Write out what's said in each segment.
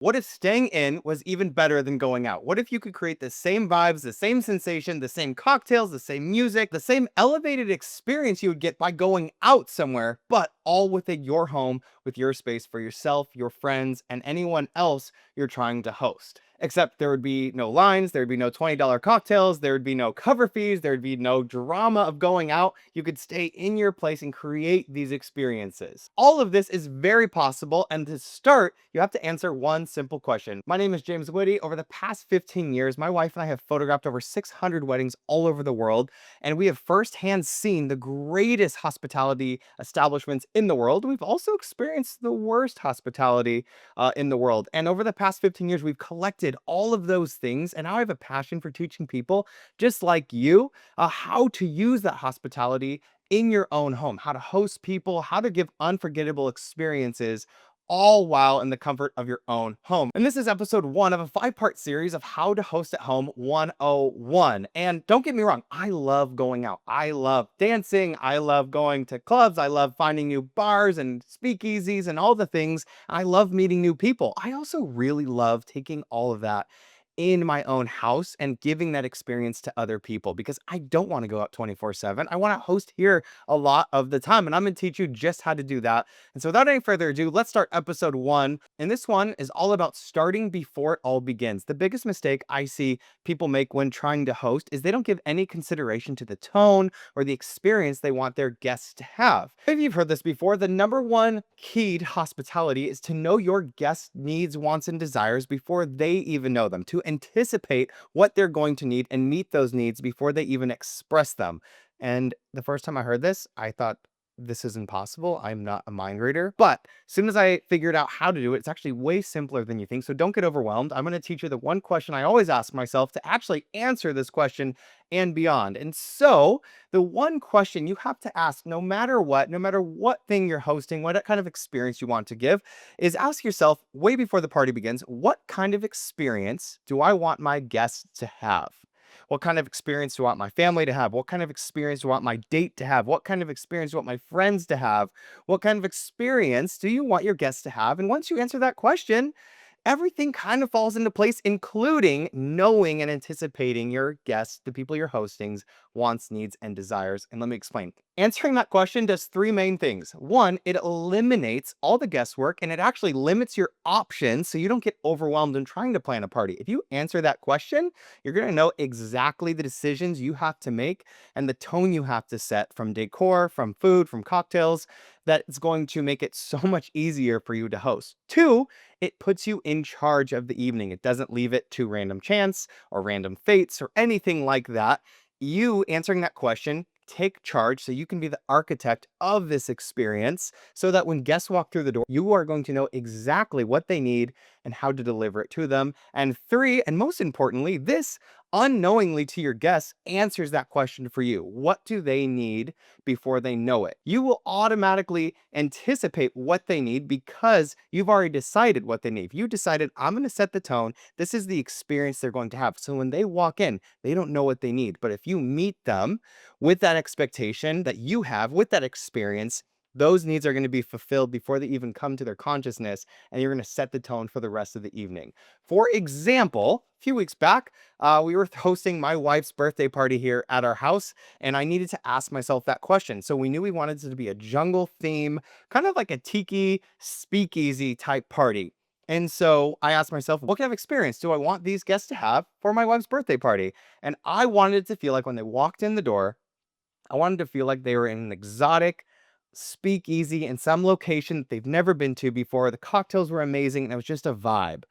What if staying in was even better than going out? What if you could create the same vibes, the same sensation, the same cocktails, the same music, the same elevated experience you would get by going out somewhere, but all within your home with your space for yourself, your friends, and anyone else you're trying to host? Except there would be no lines, there would be no $20 cocktails, there would be no cover fees, there would be no drama of going out. You could stay in your place and create these experiences. All of this is very possible, and to start, you have to answer one simple question. My name is James Witty. Over the past 15 years, my wife and I have photographed over 600 weddings all over the world, and we have firsthand seen the greatest hospitality establishments in the world. We've also experienced the worst hospitality in the world. And over the past 15 years, we've collected all of those things. And now I have a passion for teaching people just like you how to use that hospitality in your own home, how to host people, how to give unforgettable experiences, all while in the comfort of your own home. And this is episode 1 of a 5-part series of How to Host at Home 101. And don't get me wrong, I love going out. I love dancing. I love going to clubs. I love finding new bars and speakeasies and all the things. I love meeting new people. I also really love taking all of that in my own house and giving that experience to other people because I don't want to go out 24/7. I want to host here a lot of the time, and I'm going to teach you just how to do that. And so without any further ado, let's start episode 1. And this one is all about starting before it all begins. The biggest mistake I see people make when trying to host is they don't give any consideration to the tone or the experience they want their guests to have. If you've heard this before, the number one key to hospitality is to know your guests' needs, wants, and desires before they even know them, to anticipate what they're going to need and meet those needs before they even express them. And the first time I heard this, I thought, this is impossible. I'm not a mind reader. But as soon as I figured out how to do it, it's actually way simpler than you think. So don't get overwhelmed. I'm going to teach you the one question I always ask myself to actually answer this question and beyond. And so the one question you have to ask, no matter what thing you're hosting, what kind of experience you want to give, is ask yourself way before the party begins, what kind of experience do I want my guests to have? What kind of experience do I want my family to have? What kind of experience do I want my date to have? What kind of experience do I want my friends to have? What kind of experience do you want your guests to have? And once you answer that question, everything kind of falls into place, including knowing and anticipating your guests, the people you're hosting's wants, needs, and desires. And let me explain. Answering that question does 3 main things. 1, it eliminates all the guesswork and it actually limits your options so you don't get overwhelmed in trying to plan a party. If you answer that question, you're going to know exactly the decisions you have to make and the tone you have to set from decor, from food, from cocktails. That it's going to make it so much easier for you to host. 2, it puts you in charge of the evening. It doesn't leave it to random chance or random fates or anything like that. You answering that question take charge so you can be the architect of this experience so that when guests walk through the door, you are going to know exactly what they need and how to deliver it to them. And 3, and most importantly, this unknowingly to your guests answers that question for you. What do they need before they know it? You will automatically anticipate what they need because you've already decided what they need. You decided, I'm going to set the tone. This is the experience they're going to have. So when they walk in, they don't know what they need. But if you meet them with that expectation that you have, with that experience, those needs are going to be fulfilled before they even come to their consciousness, and you're going to set the tone for the rest of the evening. For example, a few weeks back, we were hosting my wife's birthday party here at our house, and I needed to ask myself that question. So we knew we wanted it to be a jungle theme, kind of like a tiki speakeasy type party. And so I asked myself, what kind of experience do I want these guests to have for my wife's birthday party? And I wanted it to feel like when they walked in the door, I wanted to feel like they were in an exotic speakeasy in some location that they've never been to before. The cocktails were amazing, and it was just a vibe.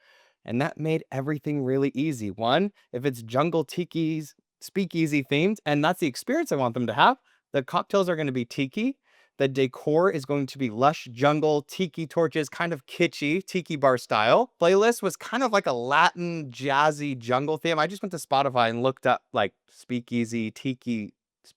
And that made everything really easy. One, if it's jungle tiki's speakeasy themed, and that's the experience I want them to have, the cocktails are going to be tiki. The decor is going to be lush jungle tiki torches, kind of kitschy tiki bar style. Playlist was kind of like a Latin jazzy jungle theme. I just went to Spotify and looked up like speakeasy tiki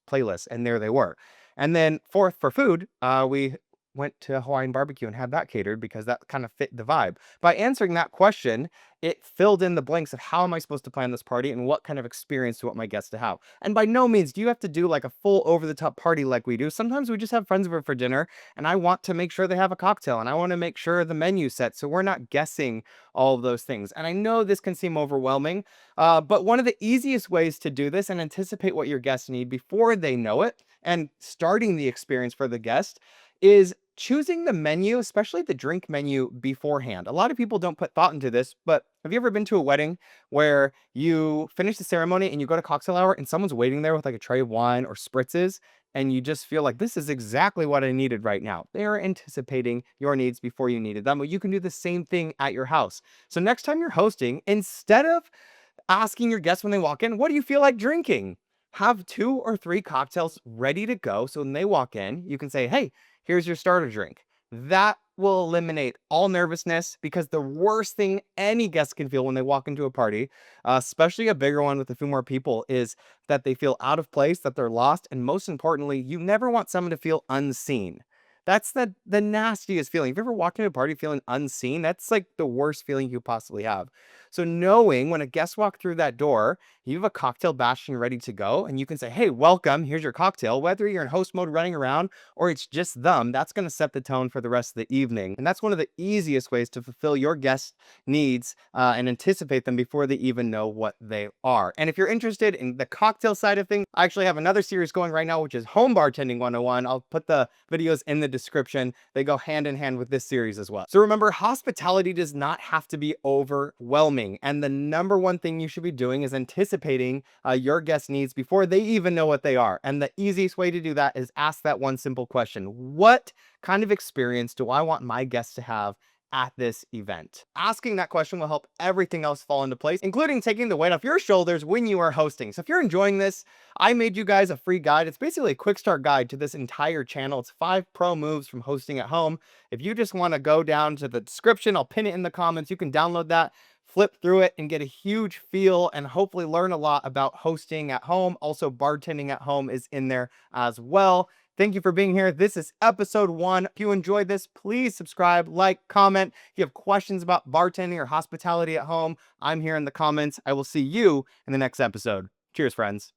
playlists, and there they were. And then fourth, for food, we went to Hawaiian barbecue and had that catered because that kind of fit the vibe. By answering that question, it filled in the blanks of how am I supposed to plan this party and what kind of experience do I want my guests to have. And by no means do you have to do like a full over the top party like we do. Sometimes we just have friends over for dinner and I want to make sure they have a cocktail and I want to make sure the menu's set so we're not guessing all of those things. And I know this can seem overwhelming, but one of the easiest ways to do this and anticipate what your guests need before they know it and starting the experience for the guest is choosing the menu, especially the drink menu beforehand. A lot of people don't put thought into this, but have you ever been to a wedding where you finish the ceremony and you go to cocktail hour and someone's waiting there with like a tray of wine or spritzes and you just feel like this is exactly what I needed right now. They are anticipating your needs before you needed them. But you can do the same thing at your house. So next time you're hosting, instead of asking your guests when they walk in, what do you feel like drinking? Have 2 or 3 cocktails ready to go. So when they walk in, you can say, hey, here's your starter drink. That will eliminate all nervousness because the worst thing any guest can feel when they walk into a party, especially a bigger one with a few more people, is that they feel out of place, that they're lost. And most importantly, you never want someone to feel unseen. That's the nastiest feeling. If you ever walked into a party feeling unseen, that's like the worst feeling you possibly have. So knowing when a guest walk through that door, you have a cocktail bastion ready to go, and you can say, hey, welcome, here's your cocktail. Whether you're in host mode running around or it's just them, that's going to set the tone for the rest of the evening. And that's one of the easiest ways to fulfill your guests' needs and anticipate them before they even know what they are. And if you're interested in the cocktail side of things, I actually have another series going right now, which is Home Bartending 101. I'll put the videos in the description. They go hand in hand with this series as well. So remember, hospitality does not have to be overwhelming. And the number one thing you should be doing is anticipating your guest needs before they even know what they are. And the easiest way to do that is ask that one simple question. What kind of experience do I want my guests to have at this event? Asking that question will help everything else fall into place, including taking the weight off your shoulders when you are hosting. So if you're enjoying this, I made you guys a free guide. It's basically a quick start guide to this entire channel. It's 5 pro moves from hosting at home. If you just want to go down to the description, I'll pin it in the comments. You can download that, flip through it, and get a huge feel and hopefully learn a lot about hosting at home. Also, bartending at home is in there as well. Thank you for being here. This is episode 1. If you enjoyed this, please subscribe, like, comment. If you have questions about bartending or hospitality at home, I'm here in the comments. I will see you in the next episode. Cheers, friends.